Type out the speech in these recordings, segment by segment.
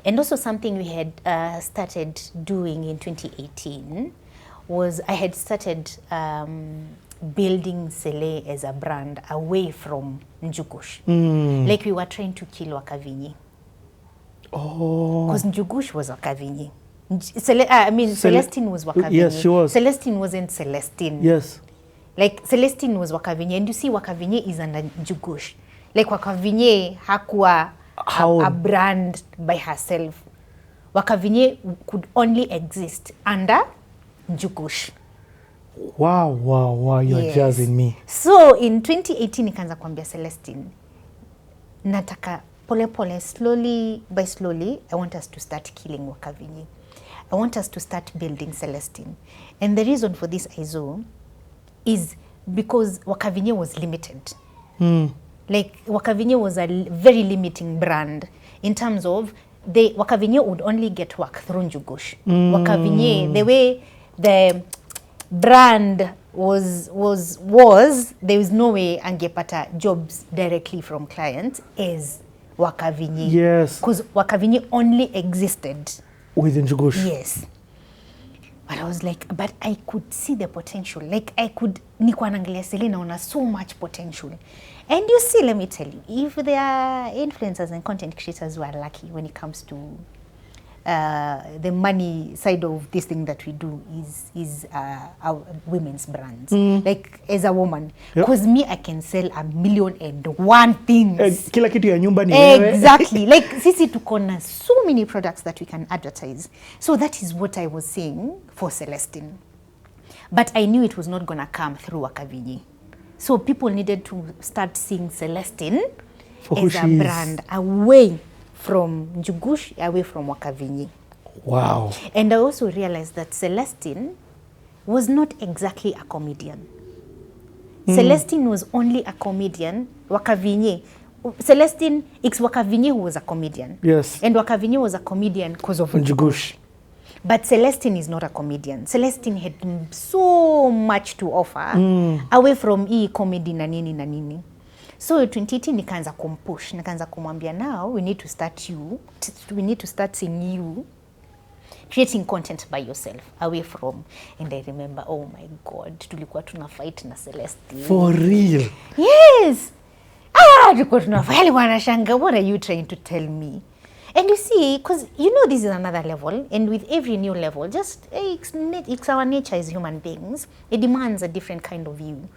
And also something we had started doing in 2018 was I had started building Sele as a brand away from Njugush. Like we were trying to kill Wakavinyi. Oh. Because Njugush was Wakavinyi. Celestine was Wakavinyi. Yes, she was. Celestine wasn't Celestine. Yes. Like Celestine was Wakavinyi, and you see Wakavinyi is under Njugush. Like Wakavinyi hakuwa a brand by herself. Wakavinyi could only exist under Njugush. Wow, you're jazzing me. So in 2018 nikaanza kuambia Celestine, nataka pole, slowly by slowly, I want us to start killing Wakavinyi. I want us to start building Celestine. And the reason for this, Aizo, is because Wakavinyi was limited. Like Wakavinyi was a very limiting brand in terms of Wakavinyi would only get work through Njugush. Wakavinyi, the way the brand was there was no way angepata jobs directly from clients as Wakavinyi. Yes. Because Wakavinyi only existed within Njugush. Yes. But I was like, but I could see the potential. Like I could, nikuwa naangalia Selena ona so much potential. And you see, let me tell you, if there are influencers and content creators who are lucky when it comes to the money side of this thing that we do is our women's brands. Like as a woman, because me I can sell 1,000,001 things. Kila kitu ya nyumba ni wewe. Exactly. Like sisi tuko na so many products that we can advertise. So that is what I was saying for Celestine. But I knew it was not gonna come through Wakavinyi. So people needed to start seeing Celestine as a brand away from Njugush, away from Wakavinyi. Wow. And I also realized that Celestine was not exactly a comedian. Celestine was only a comedian. Wakavinyi, Celestine, it's Wakavinyi who was a comedian. Yes. And Wakavinyi was a comedian because of Njugush. But Celestine is not a comedian. Celestine had so much to offer away from comedy na nini. So 2018 nikaanza kumpush, nikaanza kumwambia now we need to start seeing you creating content by yourself away from. And I remember, oh my God, tulikuwa tuna fight na Celestine. For real? Yes. Tulikuwa tuna fight, wanashanga, what are you trying to tell me? And you see, because you know this is another level, and with every new level, just it's our nature as human beings. It demands a different kind of you.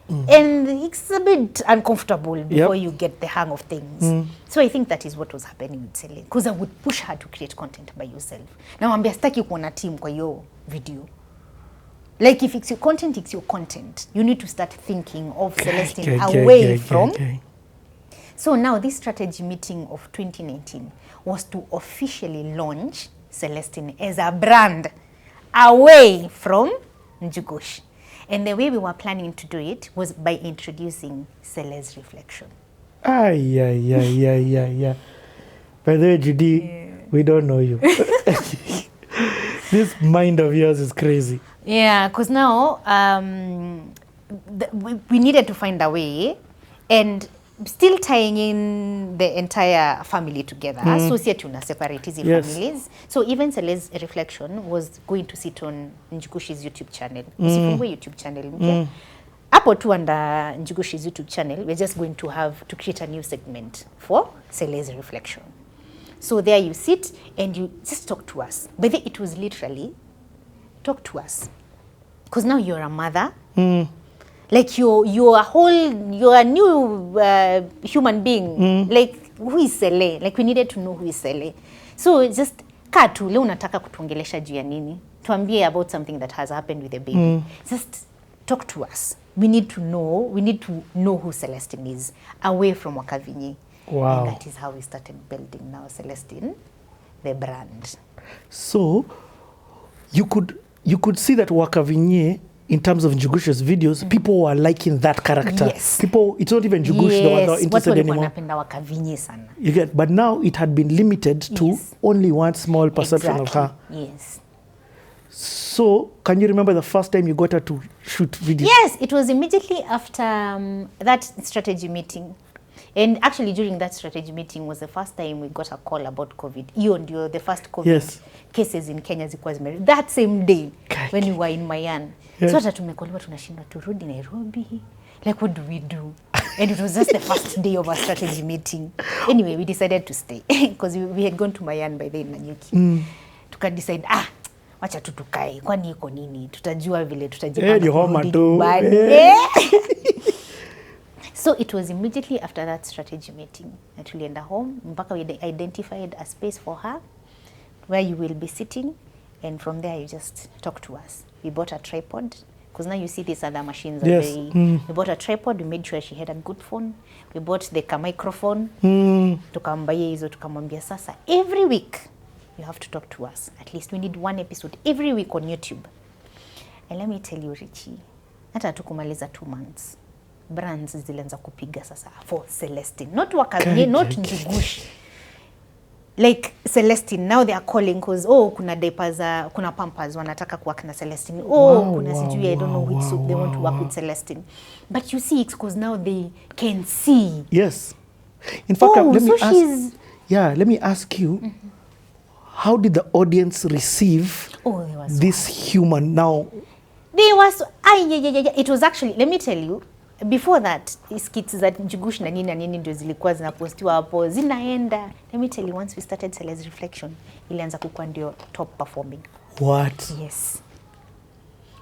And it's a bit uncomfortable before you get the hang of things. So I think that is what was happening with Celine. Because I would push her to create content by yourself. Now I'm staki kuona team kwa your video. Like if it's your content, it's your content. You need to start thinking of Celestine away from. So now this strategy meeting of 2019 was to officially launch Celestine as a brand away from Njugush. And the way we were planning to do it was by introducing Cele's reflection. Yeah. By the way, Judy, we don't know you. This mind of yours is crazy. Yeah, because now we needed to find a way and still tying in the entire family together. So si ati una separate hizi families. So even Cele's reflection was going to sit on Njugushi's YouTube channel. Usifungue YouTube channel. Hapo tu under Njugushi's YouTube channel, we're just going to have to create a new segment for Cele's reflection. So there you sit and you just talk to us. But then it was literally talk to us. Because now you're a mother. Like you're a new human being. Like who is Cele? Like we needed to know who is Cele. So just kaa tu leo unataka kutuongelesha juu ya nini? Tuambie about something that has happened with the baby. Just talk to us. We need to know who Celestine is away from Wakavinyi. Wow. And that is how we started building now Celestine, the brand. So you could see that Wakavinyi, in terms of Njugushi's videos, people were liking that character. Yes. People, it's not even Njugush that were not interested anymore. Wakavinyi sana. You get, but now it had been limited to only one small perception of her. Yes. So, can you remember the first time you got her to shoot videos? Yes, it was immediately after that strategy meeting. And actually during that strategy meeting was the first time we got a call about COVID. Hiyo ndio the first COVID Yes. cases in Kenya zilikuwa that same day Kaki. when we were in Mayan. Yes. So hata tumekoliwa tunashindwa turudi Nairobi. Like what do we do? And it was just the first day of our strategy meeting. Anyway, we decided to stay because we had gone to Mayan by then Nanyuki. Tuka decide wacha tu tukae, kwani iko nini? Tutajua vile tutajipanga kurudi nyumbani. So it was immediately after that strategy meeting that tulienda home mpaka we identified a space for her where you will be sitting, and from there you just talk to us. We bought a tripod because now you see these other machines. Yes. We bought a tripod. We made sure she had a good phone. We bought the microphone. Tukamwambia hizo, tukamwambia sasa every week you have to talk to us. At least we need one episode every week on YouTube. And let me tell you, Richie, hata tukumaliza 2 months. Brands zilianza kupiga sasa for Celestine. Not Wakazi, not Njigush. Like Celestine, now they are calling because kuna diapers, kuna pampers wanataka kuwork na Celestine. Kuna sijui, I don't know which soup they want to work with Celestine. But you see, it's because now they can see. Yes. In fact, let me ask you, how did the audience receive this human now? They was, it was actually, let me tell you, before that, skits that Njigush na nini ndio zilikuwa zinapostiwa hapo zinaenda. Let me tell you, once we started Celeste Reflection, ilianza kukua ndio top performing. What? Yes.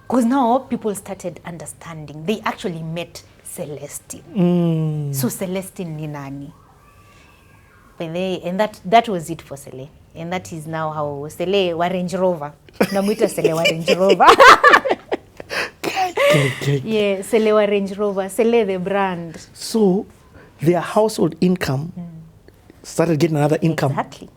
Because now people started understanding. They actually met Celestine. So Celestine ni nani? And that was it for Cele. And that is now how Cele wa Range Rover. Namuita Cele wa Range Rover. Yeah, Cele wa Range Rover, Cele the brand. So their household income started getting another income. Exactly.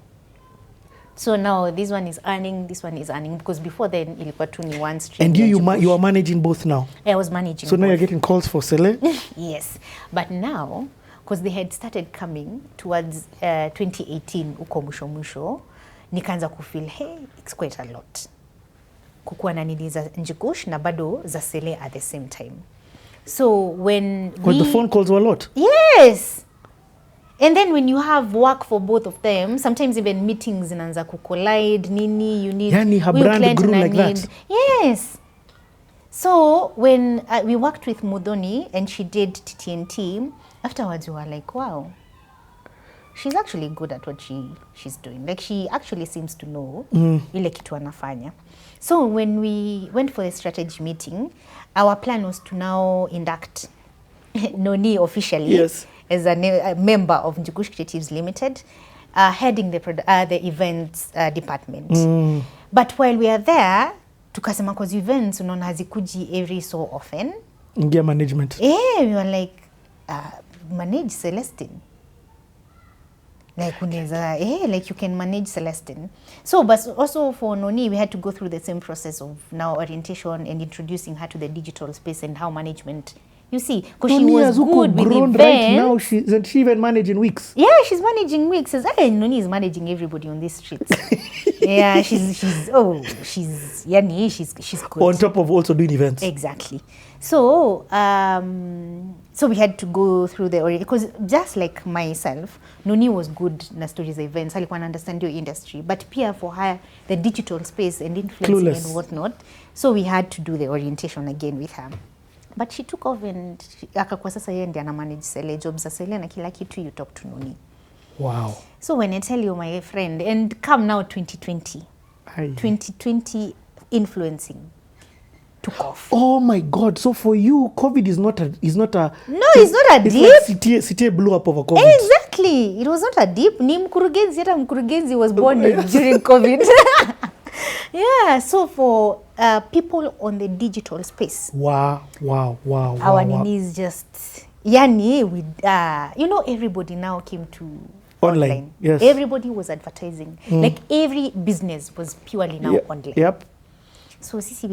So now this one is earning, because before then ilikuwa tu ni one stream. And you are managing both now? I was managing So both. now you're getting calls for Cele? Yes. But now, because they had started coming towards 2018 uko mwisho, nikaanza kufeel, hey, it's quite a lot. Kukuwa na nini za Njigush na bado za Cele at the same time. So when the phone calls were a lot? Yes. And then when you have work for both of them, sometimes even meetings inaanza kucollide, nini, you need... Yani her brand grew like that? Yes. So when we worked with Mudhoni and she did TTNT, afterwards we were like, wow, she's actually good at what she's doing. Like she actually seems to know ile kitu anafanya. So when we went for the strategy meeting, our plan was to now induct Noni officially as a member of Njigush Creatives Limited, heading the events department. But while we are there, tukasema because events unaona hazikuji every so often. Ingia management. We were like, manage Celestine. Like uneza, like you can manage Celestine. So, but also for Noni, we had to go through the same process of now orientation and introducing her to the digital space and how management. You see, because she was good with events. Right now, isn't she even managing Wix? Yeah, she's managing Wix. Noni is managing everybody on these streets. Yeah, she's good. On top of also doing events. Exactly. So, so we had to go through because just like myself, Noni was good na stories events. Alikuwa understand your industry, but pia for her the digital space and influencing and whatnot. So we had to do the orientation again with her. But she took off and akakuwa sasa yeye ndiye ana manage Cele, jobs za Cele na kila kitu, you talk to Noni. Wow. So when I tell you, my friend, and come now 2020. 2020 influencing took off. Oh my God! So for you, COVID is not a. No, it's not a dip. Like City blew up over COVID. Exactly, it was not a dip. Ni mkurugenzi, hata mkurugenzi was born during COVID. Yeah, so for people on the digital space. Wow. Our nini is just, yani, everybody now came to online. Yes. Everybody was advertising. Like every business was purely now online. Yep. So sisi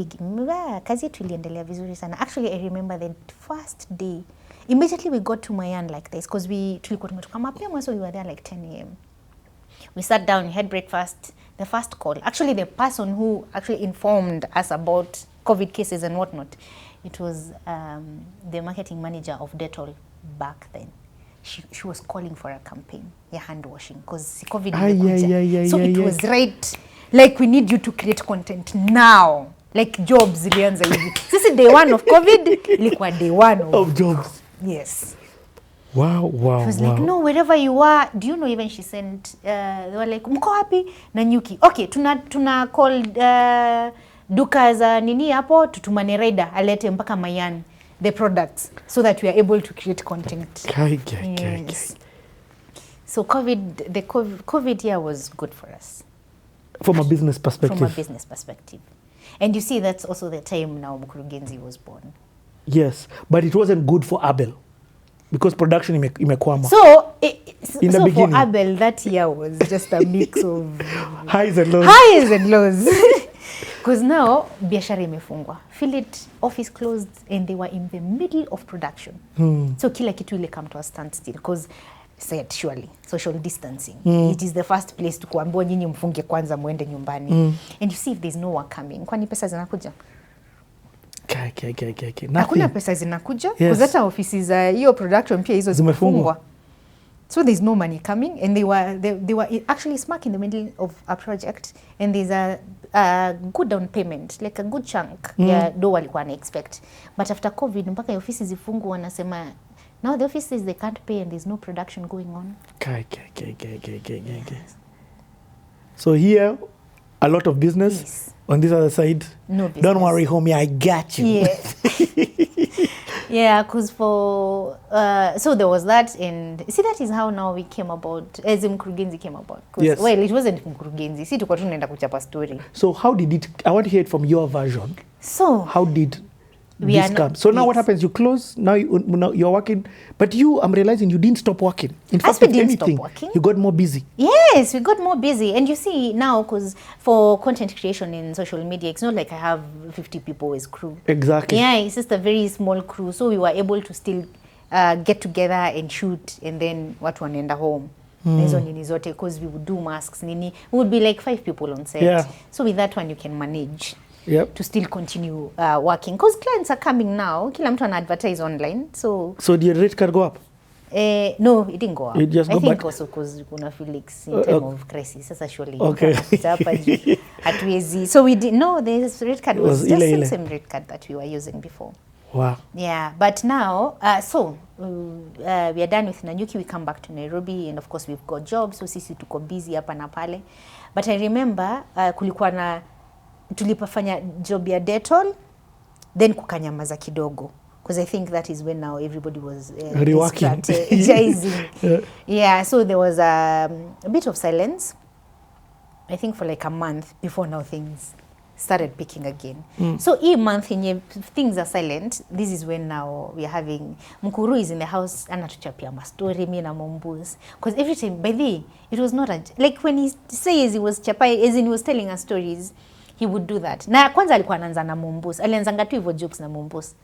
kazi yetu iliendelea vizuri sana. Actually, I remember the first day. Immediately we got to Mayan like this because tulikuwa tumetoka mapema, so we were there like 10 a.m. We sat down, we had breakfast. The first call, actually the person who actually informed us about COVID cases and whatnot, it was the marketing manager of Dettol back then. she was calling for a campaign ya hand washing because COVID ilikuja. So it was right, like we need you to create content now. Like jobs zilianza hivi. Sisi day one of COVID ilikuwa day one of jobs. Yes. Wow. She was like, no, wherever you are. Do you know, even she sent, they were like, mko wapi na Nyuki. Okay, tuna call duka za nini hapo, tutumane rider, alete mpaka Mayan, the products, so that we are able to create content. Yes. So the COVID year was good for us. From a business perspective. From a business perspective. And you see, that's also the time now Mkurugenzi was born. Yes, but it wasn't good for Abel. Because production imekwama. So, in the beginning, for Abel, that year was just a mix of highs and lows. Highs and lows. Because now, biashara imefungwa. Philip office closed and they were in the middle of production. So kila kitu ile come to a standstill because said surely social distancing. It is the first place to kuambiwa nyinyi mfunge kwanza muende nyumbani. And you see if there's no work coming. Kwani pesa zinakuja? Hakuna pesa zinakuja because hata ofisi za hiyo production pia hizo zimefungwa. So there's no money coming and they were actually smack in the middle of a project and there's a good down payment, like a good chunk ya do walikuwa na expect. But after COVID mpaka ofisi zifungwa wanasema now the offices they can't pay and there's no production going on. So here a lot of business. Yes. On this other side, no business. Don't worry, homie, I got you. Yeah, yeah, because so there was that, and see that is how now we came about, as Mkurugenzi came about. Yes. Well, it wasn't Mkurugenzi. See, tulikuwa tunaenda kuchapa story. So how did it? I want to hear it from your version. So how did this come? So now what happens? You close. Now you're working, but I'm realizing you didn't stop working. In fact, we didn't stop working, you got more busy. Yes, we got more busy, and you see now, because for content creation in social media, it's not like I have 50 people as crew. Exactly. Yeah, it's just a very small crew, so we were able to still get together and shoot, and then wanaenda home. Hizo nini zote, because we would do masks nini. We would be like 5 people on set. Yeah. So with that one, you can manage. Yep. To still continue working because clients are coming now. Kila mtu ana advertise online. So did your rate card go up? No, it didn't go up. It just I go think back? Also because kuna Felix in time of crisis. Sasa surely. Okay. Hatuwezi. So we did this rate card was just the same rate card that we were using before. Wow. Yeah, but now we are done with Nanyuki. We come back to Nairobi and of course we've got jobs. So sisi tuko busy hapa na pale. But I remember kulikuwa na tulipofanya job ya Dettol, then kukanyamaza kidogo. Because I think that is when now everybody was strategizing. Yeah, so there was a bit of silence, I think for like a month before now things started picking again. So each month things are silent. This is when now we are having Mkuru is in the house anatuchapia mastori mi na Mombus. Because every time by the it was not like when he says he was chapai, as in he was telling us stories, he would do that. Na kwanza alikuwa anaanza na Mombus. Alianzanga tu hivyo jokes na Mombus.